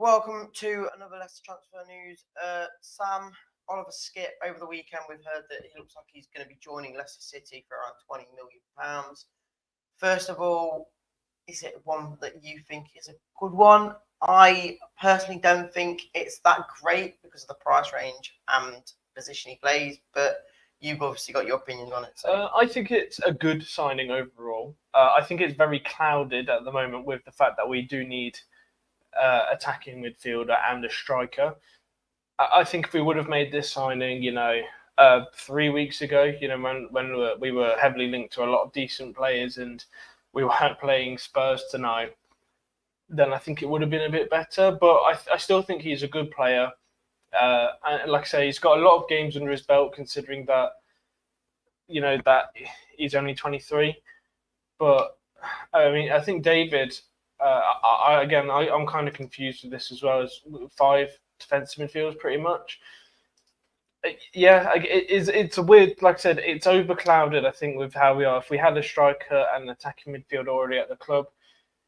Welcome to another Leicester transfer news. Sam, Oliver Skipp, over the weekend we've heard that he looks like he's going to be joining Leicester City for around £20 million. First of all, is it one that you think is a good one? I personally don't think it's that great because of the price range and position he plays, but you've obviously got your opinions on it. So. I think it's a good signing overall. I think it's very clouded at the moment with the fact that we do need attacking midfielder and a striker. I think if we would have made this signing, 3 weeks ago, when we were heavily linked to a lot of decent players and we weren't playing Spurs tonight, then I think it would have been a bit better. But I still think he's a good player. And like I say, he's got a lot of games under his belt, considering that, that he's only 23. But I mean, I think David. I'm kind of confused with this as well. As 5 defensive midfielders, pretty much. Yeah, it's a weird. Like I said, it's overclouded. I think with how we are. If we had a striker and an attacking midfielder already at the club,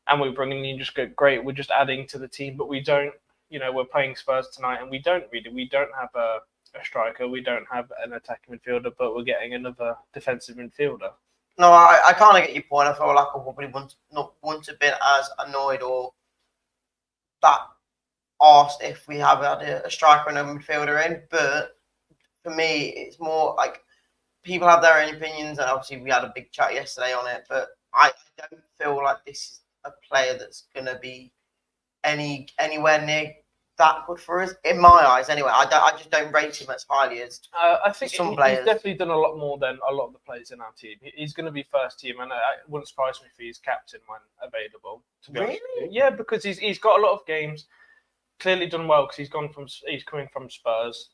and we're bringing in just great, we're just adding to the team. But we don't. We're playing Spurs tonight, and we don't have a striker. We don't have an attacking midfielder, but we're getting another defensive midfielder. No, I kind of get your point. I feel like I probably wouldn't have been as annoyed or that asked if we have had a striker and a midfielder in. But for me, it's more like people have their own opinions, and obviously we had a big chat yesterday on it. But I don't feel like this is a player that's going to be anywhere near that good for us, in my eyes. Anyway, I just don't rate him as highly as I think some players. He's definitely done a lot more than a lot of the players in our team. He's going to be first team, and it wouldn't surprise me if he's captain when available. To be honest with you. Yeah, because he's got a lot of games. Clearly done well because he's coming from Spurs.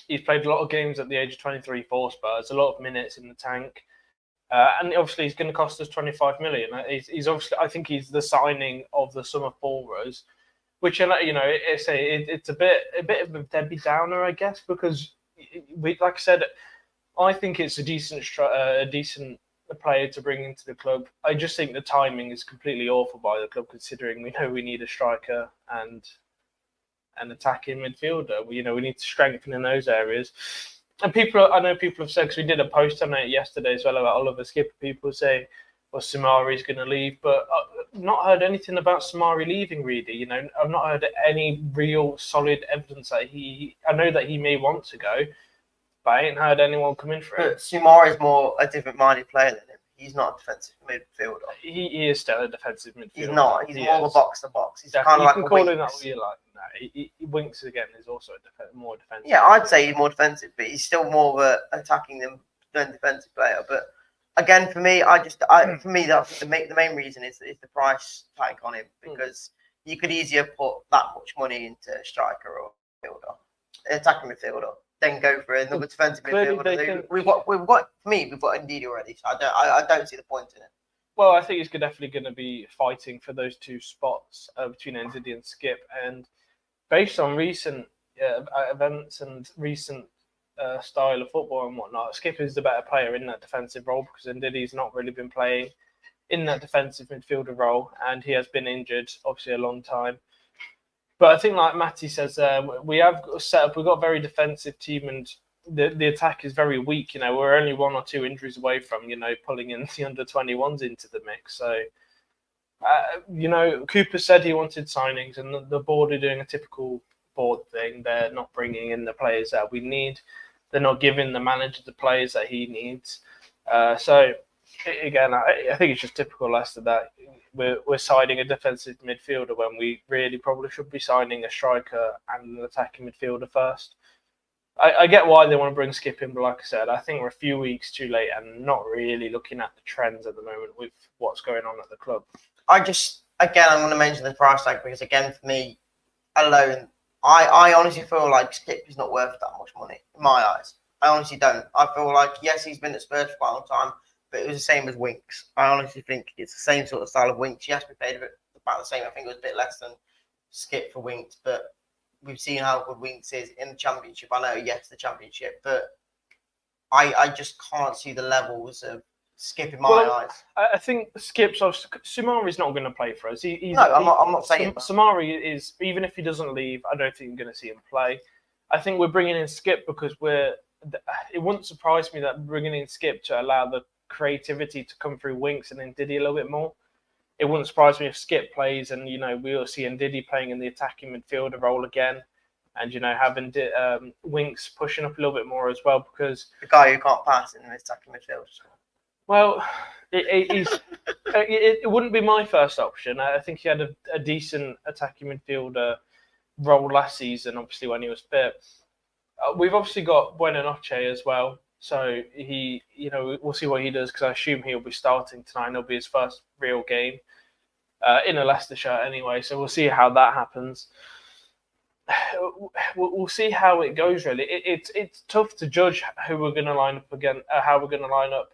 He's played a lot of games at the age of 23 for Spurs, a lot of minutes in the tank. And obviously he's going to cost us 25 million. He's obviously, I think he's the signing of the summer for us, which it's a bit of a Debbie Downer, I guess, because like I said, I think it's a decent player to bring into the club. I just think the timing is completely awful by the club, considering we know we need a striker and an attacking midfielder. We need to strengthen in those areas. And I know people have said, because we did a post on it yesterday as well about Oliver Skipp, people say, well, Samari's going to leave, but I've not heard anything about Samari leaving, Reedy. I've not heard any real solid evidence that I know that he may want to go, but I ain't heard anyone come in for it. Samari is more a different-minded player than him. He's not a defensive midfielder. He is still a defensive midfielder. He's not. He's more of a box-to-box. He's kind of like a Winks. You can call him that what you like. No, Winks, again, is also more defensive. Yeah, I'd say he's more defensive, but he's still more of an attacking than defensive player. But again, for me, the main reason is the price tag on him, because you could easier put that much money into a striker or midfielder, attacking midfielder, then go for another defensive midfielder. We've got Indeed already, so I don't see the point in it. Well, I think he's definitely going to be fighting for those 2 spots between Ndidi and Skipp, and based on recent events and recent style of football and whatnot, Skipp is the better player in that defensive role, because Ndidi's not really been playing in that defensive midfielder role, and he has been injured, obviously, a long time. But I think, like Matty says, we've got a very defensive team, and the attack is very weak. We're only 1 or 2 injuries away from, pulling in the under-21s into the mix. So, Cooper said he wanted signings, and the board are doing a typical board thing. They're not bringing in the players that we need. They're not giving the manager the players that he needs. So, again, I think it's just typical Leicester that we're signing a defensive midfielder when we really probably should be signing a striker and an attacking midfielder first. I get why they want to bring Skipp in, but like I said, I think we're a few weeks too late and not really looking at the trends at the moment with what's going on at the club. I'm going to mention the price tag because, again, for me alone, I honestly feel like Skipp is not worth that much money, in my eyes. I honestly don't. I feel like, yes, he's been at Spurs for quite a long time, but it was the same as Winks. I honestly think it's the same sort of style of Winks. Yes, we paid about the same. I think it was a bit less than Skipp for Winks, but we've seen how good Winks is in the Championship. I know, yes, the Championship, but I just can't see the levels of Skipp in my eyes. I think Skipp's Sumari's not going to play for us. I'm not saying that. Sumari is, even if he doesn't leave, I don't think you're going to see him play. I think we're bringing in Skipp because it wouldn't surprise me that bringing in Skipp to allow the creativity to come through Winks and Ndidi a little bit more. It wouldn't surprise me if Skipp plays and, we'll see Ndidi playing in the attacking midfielder role again. And, having Winks pushing up a little bit more as well because... The guy who can't pass in the attacking midfield. Well, it wouldn't be my first option. I think he had a decent attacking midfielder role last season, obviously, when he was fit. We've obviously got Buenanoche as well. So we'll see what he does because I assume he'll be starting tonight. It'll be his first real game in a Leicester shirt anyway. So we'll see how that happens. We'll see how it goes. Really, it's tough to judge who we're going to line up again, how we're going to line up.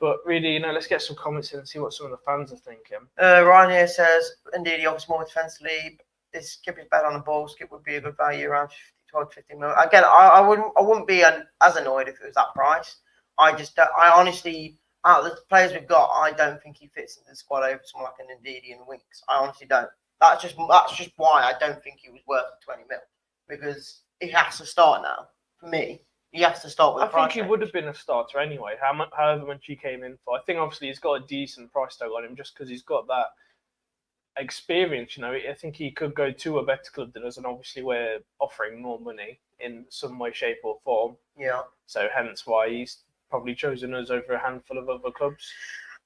But really, let's get some comments in and see what some of the fans are thinking. Ryan here says, indeed, he offers more defensively. This Skipp is better on the ball. Skipp would be a good value around 12-15 million. Again, I wouldn't be as annoyed if it was that price. I honestly, out of the players we've got, I don't think he fits into the squad over someone like an Ndidi and Winks. I honestly don't. That's just why I don't think he was worth 20 mil because he has to start now. For me, he has to start with. I think he would have been a starter anyway. However much he came in for, I think obviously he's got a decent price tag on him just because he's got that experience. I think he could go to a better club than us, and obviously we're offering more money in some way, shape, or form. Yeah. So hence why he's probably chosen us over a handful of other clubs.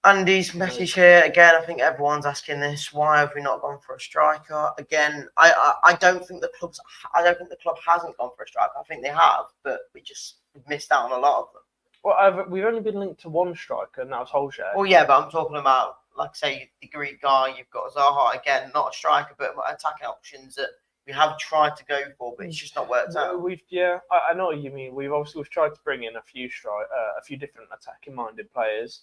Andy's message here again. I think everyone's asking this. Why have we not gone for a striker? Again, I don't think the club hasn't gone for a striker. I think they have, but we've missed out on a lot of them. Well, we've only been linked to one striker, and that was Solskjaer. Well, yeah, but I'm talking about, like, say, the Greek guy. You've got Zaha again, not a striker, but attacking options that we have tried to go for, but it's just not worked out. I know what you mean. We've tried to bring in a few different attacking-minded players.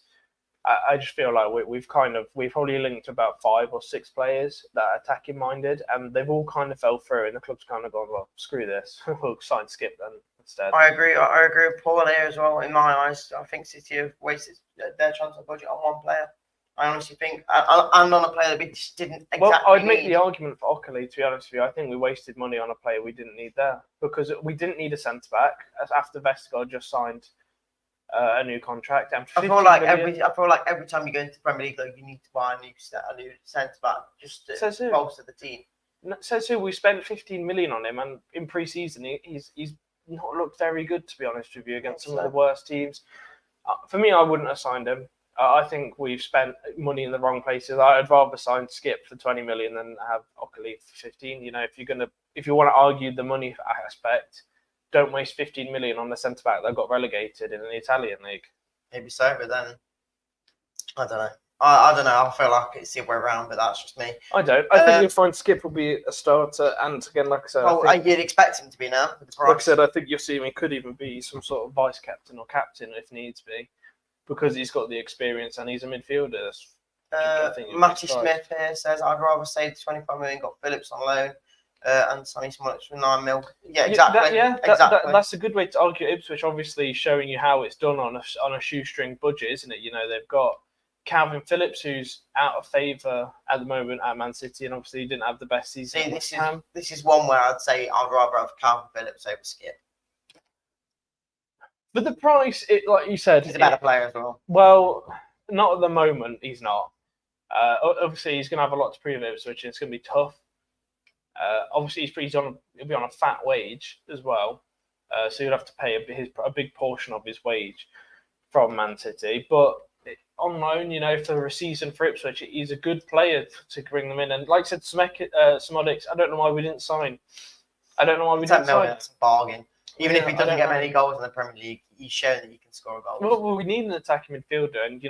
I just feel like we've probably linked about 5 or 6 players that are attacking minded, and they've all kind of fell through, and the club's kind of gone, well, screw this, we'll sign Skipp then instead. I agree with Paul here as well. In my eyes, I think City have wasted their transfer budget on one player. I honestly think, and on a player that we just didn't exactly Well, I'd make need. the argument for Oakley, to be honest with you. I think we wasted money on a player we didn't need there because we didn't need a centre back after Vestergaard just signed a new contract. I feel like every time you go into the Premier League, you need to buy a new centre back just to bolster the team. Says who? We spent 15 million on him, and in pre-season he's not looked very good, to be honest with you, against some of the worst teams. For me, I wouldn't have signed him. I think we've spent money in the wrong places. I'd rather sign Skipp for 20 million than have Oakley for 15. If you want to argue the money aspect, don't waste 15 million on the centre back that got relegated in the Italian league. Maybe so, but then I don't know. I don't know. I feel like it's the other way around, but that's just me. I don't. I think you'll find Skipp will be a starter, and again, like I said, you'd expect him to be now. Like I said, I think you'll see him. He could even be some sort of vice captain or captain if needs be, because he's got the experience and he's a midfielder. Matty Smith here says, I'd rather save 25 million, got Phillips on loan. And Sonny Smollett for 9 mil. Yeah, exactly. Exactly. That's a good way to argue Ipswich. Obviously, showing you how it's done on a shoestring budget, isn't it? They've got Calvin Phillips, who's out of favour at the moment at Man City, and obviously he didn't have the best season. This is one where I'd say I'd rather have Calvin Phillips over Skipp. But the price, like you said, he's a better player as well. Well, not at the moment. He's not. Obviously, he's going to have a lot to prove at Ipswich, and it's going to be tough. Obviously, he'll be on a fat wage as well, so you'll have to pay a big portion of his wage from Man City. But on loan, for a season for Ipswich, he's a good player to bring them in. And like I said, Smodics, I don't know why we didn't sign. That's a bargain. Even if he doesn't get many goals in the Premier League, he's shown that he can score a goal. Well, we need an attacking midfielder, and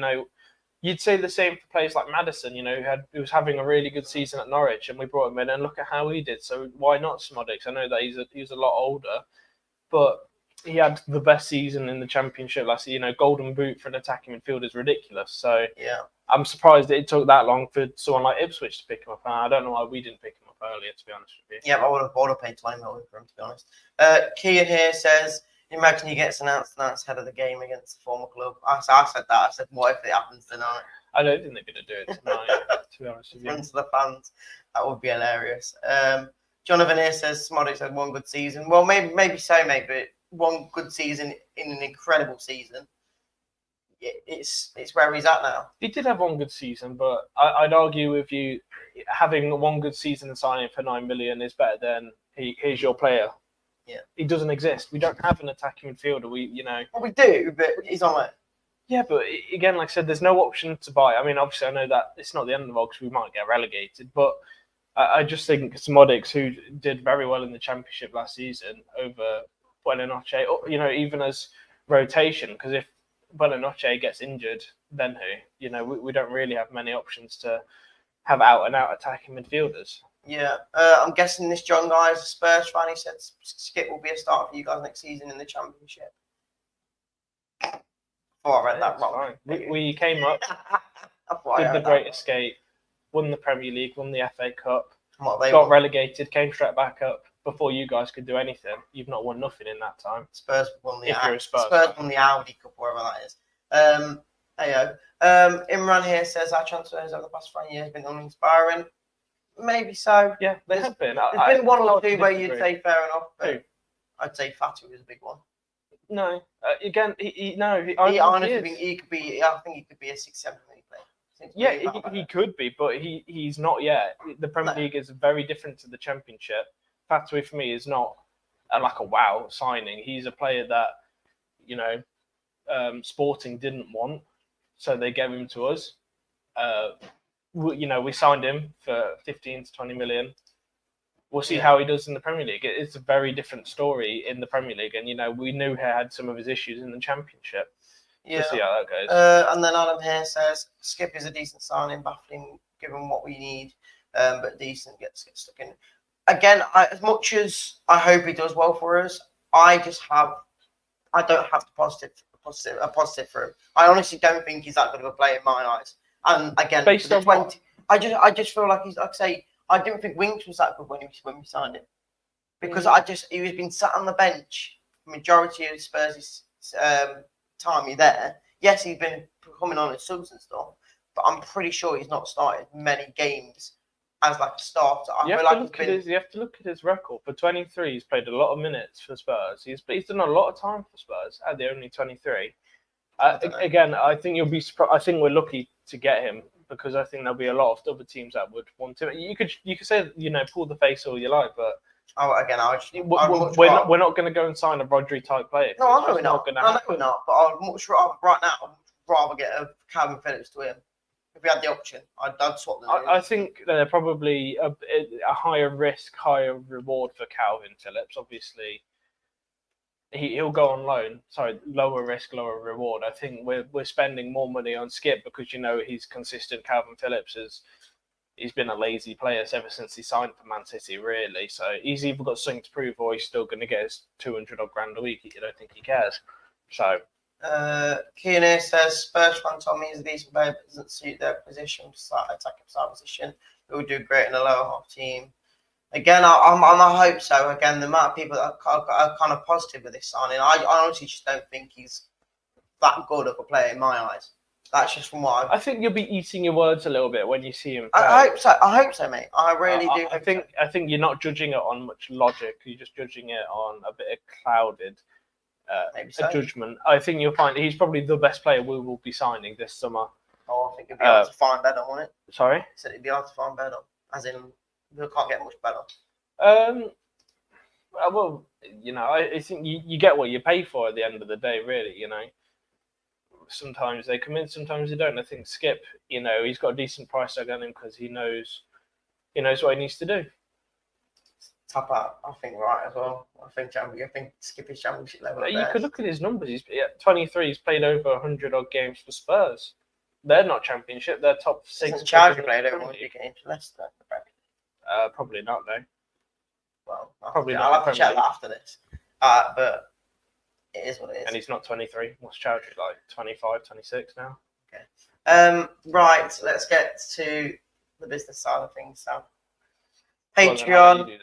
you'd say the same for players like Maddison, who was having a really good season at Norwich, and we brought him in, and look at how he did. So why not Smodics? I know that he's a lot older, but he had the best season in the Championship last year. Golden Boot for an attacking midfielder is ridiculous. So yeah, I'm surprised that it took that long for someone like Ipswich to pick him up. And I don't know why we didn't pick him up earlier, to be honest with you. Yeah, but I would have paid 20 million for him, to be honest. Kian here says, Imagine he gets announced head of the game against the former club. I said that. I said, what if it happens tonight? I don't think they're going to do it tonight, to be honest with you. In front of the fans. That would be hilarious. Jonathan here says Smodic had one good season. Well, maybe so, mate, but one good season in an incredible season. It's where he's at now. He did have one good season, but I'd argue with you, having one good season and signing for 9 million is better than here's your player. Yeah, he doesn't exist. We don't have an attacking midfielder. Well, we do, but he's on it. Yeah, but again, like I said, there's no option to buy. I mean, obviously, I know that it's not the end of the world because we might get relegated, but I just think Smodic, who did very well in the Championship last season over Buenanoche, even as rotation, because if Buenanoche gets injured, then who? We don't really have many options to have out-and-out attacking midfielders. Yeah, I'm guessing this John guy is a Spurs fan. He said Skipp will be a starter for you guys next season in the Championship. Oh, I read that wrong. We came up, did the Great Escape, won the Premier League, won the FA Cup, got relegated, came straight back up before you guys could do anything. You've not won nothing in that time. Spurs won the Spurs won the Audi Cup, wherever that is. Imran here says our transfers over the past 5 years have been uninspiring. Maybe so. Yeah, they have been. There's been one or two where you'd say fair enough, but I'd say Fatu was a big one. No, again, I honestly think he could be. I think he could be a 6-7 player. Yeah, he could be, but he's not yet. The Premier League is very different to the Championship. Fatu for me is not like a wow signing. He's a player that Sporting didn't want, so they gave him to us. We signed him for 15 to 20 million. We'll see how he does in the Premier League. It's a very different story in the Premier League, and we knew he had some of his issues in the Championship. We'll see how that goes. And then Adam here says Skipp is a decent signing, baffling given what we need, but decent. Gets stuck in. Again, as much as I hope he does well for us, I don't have a positive for him. I honestly don't think he's that good of a player in my eyes. And again, based on 20, I just feel like I didn't think Winks was that good when we signed him, because he was been sat on the bench for majority of Spurs' time there. Yes, he's been coming on as subs and stuff, but I'm pretty sure he's not started many games as like a starter. You have to look at his record. For 23, he's played a lot of minutes for Spurs. He's done a lot of time for Spurs at the only 23. Again, I think you'll be surprised. I think we're lucky to get him, because I think there'll be a lot of other teams that would want him. You could say pull the face all you like, but we're not going to go and sign a Rodri type player. No, I know we're not. But I'd much rather right now. I'd rather get a Calvin Phillips to him. If we had the option, I'd swap them. I think they're probably a higher risk, higher reward for Calvin Phillips. Obviously, he'll go on loan. Sorry, lower risk, lower reward. I think we're spending more money on Skipp because he's consistent. Calvin Phillips he's been a lazy player ever since he signed for Man City, really. So he's either got something to prove, or he's still going to get his 200 odd grand a week. I don't think he cares. So. Keane says Spurs fan Tommy is a decent player, but doesn't suit their position, attacking style position. It would do great in a lower half team. Again, I hope so. Again, the amount of people that are kind of positive with this signing, I honestly just don't think he's that good of a player in my eyes. That's just from what I think you'll be eating your words a little bit when you see him play. I hope so, mate. I really do. I think you're not judging it on much logic. You're just judging it on a bit of clouded. A judgment. I think you'll find he's probably the best player we will be signing this summer. Oh, I think it'd be hard to find better, won't it? Sorry? I said it'd be hard to find better. As in, we can't get much better. Well, I think you get what you pay for at the end of the day, really. Sometimes they come in, sometimes they don't. I think Skipp, he's got a decent price tag on him because he knows what he needs to do. Top out, I think right as well. I think Skipp is championship level. You could look at his numbers. He's 23. He's played over 100 odd games for Spurs. They're not championship. They're top 6. Hasn't Chowdhury played over 100 games for Leicester? Probably not. No. Well, probably not. I'll have to check that after this. But it is what it is. And he's not 23. What's Chowdhury like? 25, 26 now. Okay. Right. Let's get to the business side of things. So. Patreon,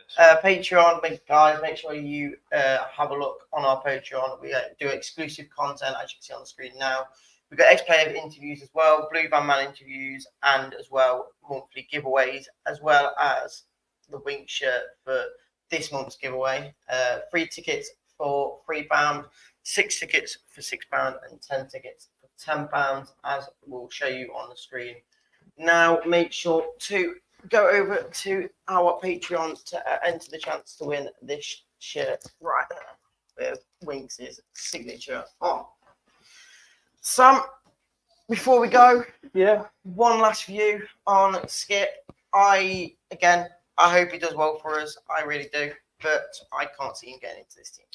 guys, make sure you have a look on our Patreon. We do exclusive content, as you can see on the screen now. We've got ex-player interviews as well, Blue Van Man interviews, and as well monthly giveaways, as well as the Wink shirt for this month's giveaway. 3 tickets for £3, 6 tickets for £6, and 10 tickets for £10, as we'll show you on the screen. Now, make sure to go over to our Patreon to enter the chance to win this shirt right there with Winks' signature on. Sam, before we go, one last view on Skipp. I hope he does well for us. I really do, but I can't see him getting into this team.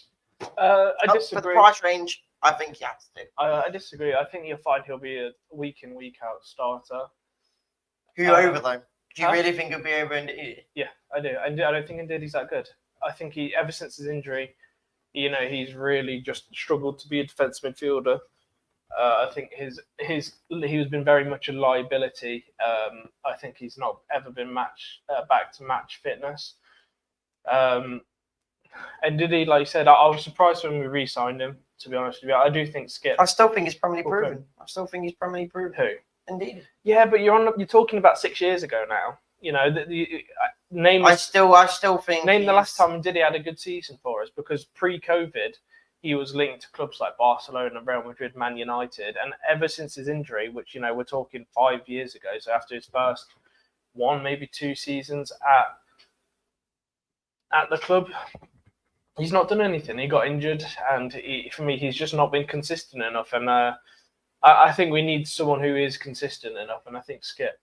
I disagree. For the price range, I think he has to. I disagree. I think you'll find he'll be a week in, week out starter. Who over though? Do you really think he'll be over Ndidi? Yeah, I do. I don't think Ndidi's that good. I think ever since his injury, he's really just struggled to be a defensive midfielder. I think he's been very much a liability. I think he's not ever been back to match fitness. And Ndidi, like you said, I was surprised when we re-signed him. To be honest with you, I do think Skipp. I still think he's permanently proven. Who? Indeed. Yeah, but you're talking about 6 years ago now. I still think. Name the last time Ndidi had a good season for us, because pre-COVID he was linked to clubs like Barcelona, Real Madrid, Man United, and ever since his injury, which we're talking 5 years ago, so after his first 1, maybe 2 seasons at the club, he's not done anything. He got injured, and for me, he's just not been consistent enough. And I think we need someone who is consistent enough, and I think Skipp.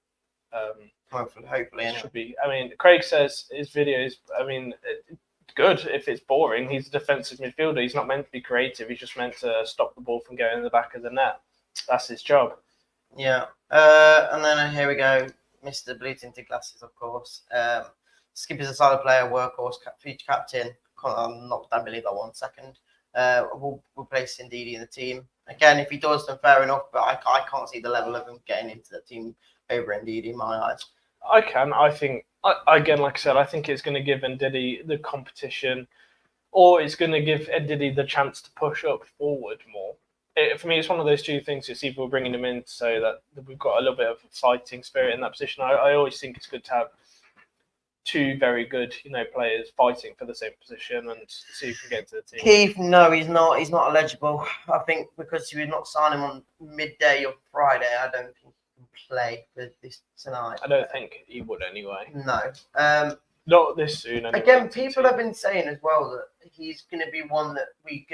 Hopefully, should be. I mean, Craig says his videos. I mean, good if it's boring. He's a defensive midfielder. He's not meant to be creative. He's just meant to stop the ball from going in the back of the net. That's his job. Yeah. And then here we go, Mr. Blue Tinted Glasses, of course. Skipp is a solid player, workhorse, future captain. Not that believe that 1 second. We'll replace Ndidi in the team. Again, if he does, then fair enough. But I can't see the level of him getting into the team over Ndidi in my eyes. I can. I think, again, like I said, I think it's going to give Ndidi the competition, or it's going to give Ndidi the chance to push up forward more. For me, it's one of those two things. It's either we're bringing him in so that we've got a little bit of a fighting spirit in that position. I always think it's good to have 2 very good, players fighting for the same position and see who can get to the team. Keith, no, he's not. He's not eligible. I think because we not sign him on midday or Friday, I don't think he can play for this tonight. I don't think he would anyway. No. Not this soon. Anyway. Again, people have been saying as well that he's going to be one that we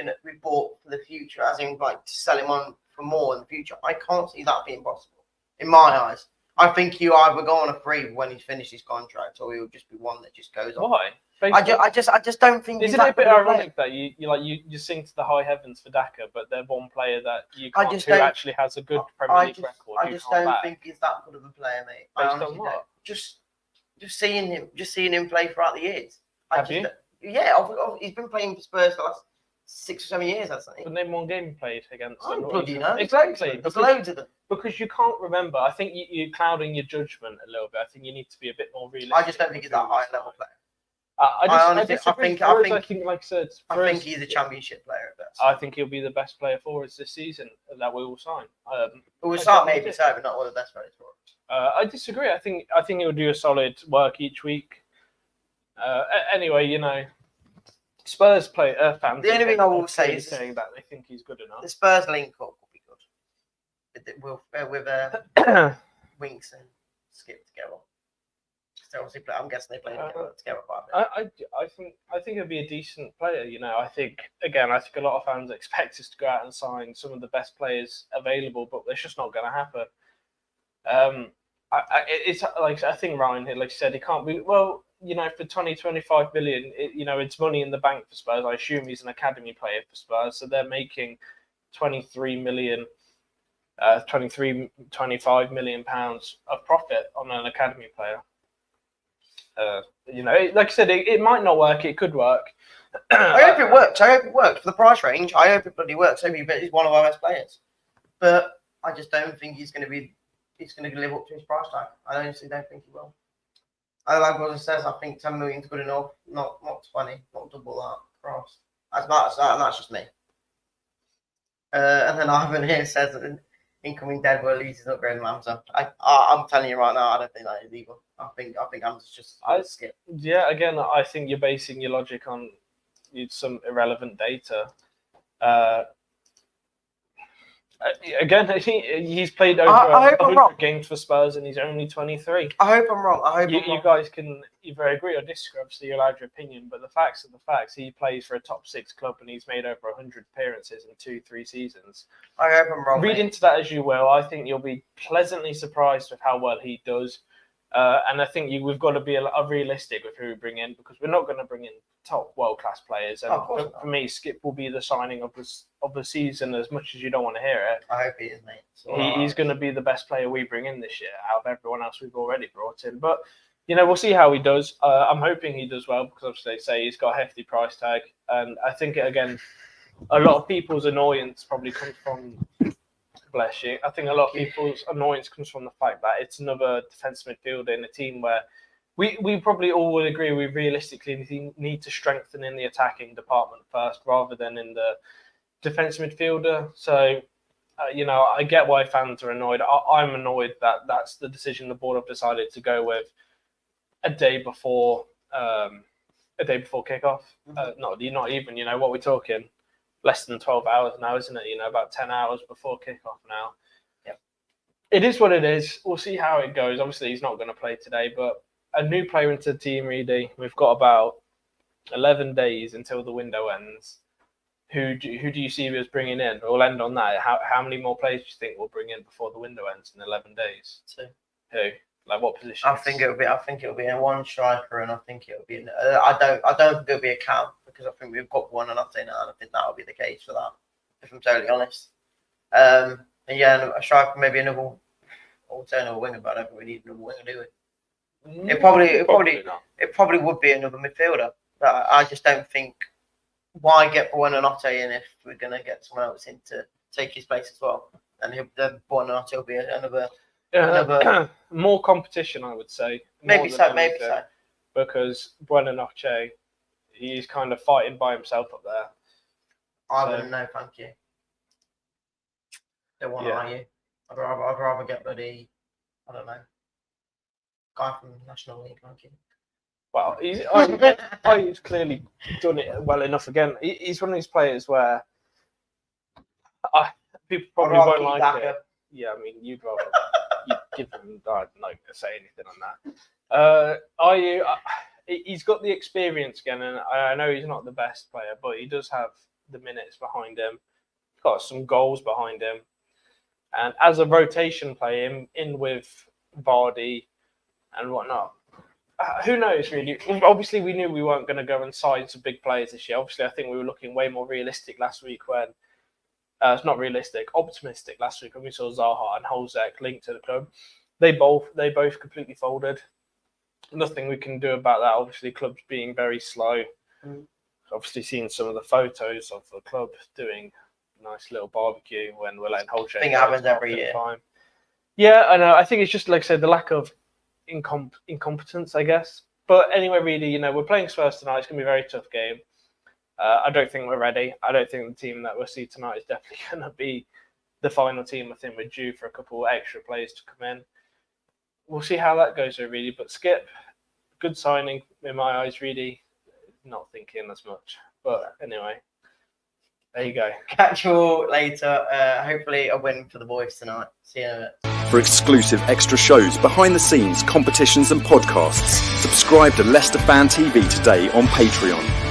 bought for the future, as in like to sell him on for more in the future. I can't see that being possible in my eyes. I think you either go on a free when he's finished his contract, or he'll just be one that just goes on. Why? I just don't think. Isn't it a bit ironic that you sing to the high heavens for Daka, but they're one player that you can't who actually has a good Premier League record. I just don't think he's that good of a player, mate. Based on what? Just seeing him play throughout the years. Have you? Yeah, he's been playing for Spurs for the last 6 or 7 years, hasn't he? But name one game he played against. I don't bloody know. Exactly. There's loads of them. Because you can't remember. I think you're clouding your judgment a little bit. I think you need to be a bit more realistic. I just don't think he's that high level player. I think, like I said, I think he's a championship player at best. I think he'll be the best player for us this season that we will sign. We'll start maybe so, but not one of the best players for us. I disagree. I think he'll do a solid work each week. Anyway, Spurs fans. The only thing I will say is saying that they think he's good enough. The Spurs link up will be good. With Winks and Skipp together. So obviously, I'm guessing they play together quite a bit. I think he'll be a decent player. I think a lot of fans expect us to go out and sign some of the best players available, but it's just not going to happen. I think Ryan here, like you said, he can't be well. For 20-25 million, it's money in the bank for Spurs. I assume he's an academy player for Spurs, so they're making 23 million. 25 million pounds of profit on an academy player. Like I said, it might not work. It could work. I hope it works. For the price range. I hope it bloody works. I hope he's one of our best players. But I just don't think he's going to live up to his price tag. I honestly don't think he will. I like what it says. I think 10 million is good enough. Not 20. Not double that. Cross. That's just me. And then Ivan here says that incoming Deadwood leads is upgrading Hamza. I'm telling you right now, I don't think that is either. I think Hamza's just a skip. Yeah, again, I think you're basing your logic on some irrelevant data. Again, he's played over 100 games for Spurs and he's only 23. I hope I'm wrong. You guys can either agree or disagree. Obviously, you're allowed your opinion, but the facts are the facts. He plays for a top 6 club and he's made over 100 appearances in 2-3 seasons. I hope I'm wrong. Read into that as you will. I think you'll be pleasantly surprised with how well he does. And I think we've got to be realistic with who we bring in, because we're not going to bring in top world-class players. And for me, Skipp will be the signing of the season, as much as you don't want to hear it. I hope he is, mate. He's going to be the best player we bring in this year out of everyone else we've already brought in. But, we'll see how he does. I'm hoping he does well, because obviously they say he's got a hefty price tag. And I think, again, a lot of people's annoyance probably comes from... Bless you. I think a lot of people's annoyance comes from the fact that it's another defensive midfielder in a team where we probably all would agree we realistically need to strengthen in the attacking department first rather than in the defensive midfielder. So, I get why fans are annoyed. I'm annoyed that that's the decision the board have decided to go with a day before kickoff. Not even, what we're talking. Less than 12 hours now, isn't it? About 10 hours before kickoff now. Yep. It is what it is. We'll see how it goes. Obviously, he's not going to play today, but a new player into the team, Reedy. We've got about 11 days until the window ends. Who do you see us bringing in? We'll end on that. How many more players do you think we'll bring in before the window ends in 11 days? 2. Who? Like what position? I think it'll be a one striker, and I think it'll be. I don't think it'll be a Cam, because I think we've got one, and I think that'll be the case for that. If I'm totally honest. And yeah, a striker, maybe another alternative winger, but I don't think we need another winger, do we? It probably would be another midfielder. But I just don't think. Why get Buonanotte in if we're gonna get someone else in to take his place as well? And Buonanotte will be another. More competition, I would say. Maybe so. Because Buonanotte, he's kind of fighting by himself up there. I wouldn't know, thank you. Don't want to argue. I'd rather get bloody, I don't know, guy from National League, thank you. Well, he's clearly done it well enough again. He's one of these players where people probably won't like it. Yeah, I mean, you'd give him. I'm not going to say anything on that. He's got the experience again, and I know he's not the best player, but he does have the minutes behind him. He's got some goals behind him, and as a rotation player in with Vardy and whatnot. Who knows, really? Obviously, we knew we weren't going to go and sign some big players this year. Obviously, I think we were looking way more realistic last week when. It's not realistic, optimistic last week when we saw Zaha and Holzek linked to the club. They both completely folded. Nothing we can do about that. Obviously, clubs being very slow. Obviously, seen some of the photos of the club doing a nice little barbecue when we're letting Holzek. I think it happens every year. Yeah, I know. I think it's just like I said, the lack of incompetence, I guess. But anyway, really, we're playing Spurs tonight. It's going to be a very tough game. I don't think we're ready. I don't think the team that we'll see tonight is definitely going to be the final team. I think we're due for a couple extra players to come in. We'll see how that goes, really. But Skipp, good signing in my eyes, really. Not thinking as much. But anyway, there you go. Catch you all later. Hopefully a win for the boys tonight. See you in a bit. For exclusive extra shows, behind the scenes, competitions and podcasts, subscribe to Leicester Fan TV today on Patreon.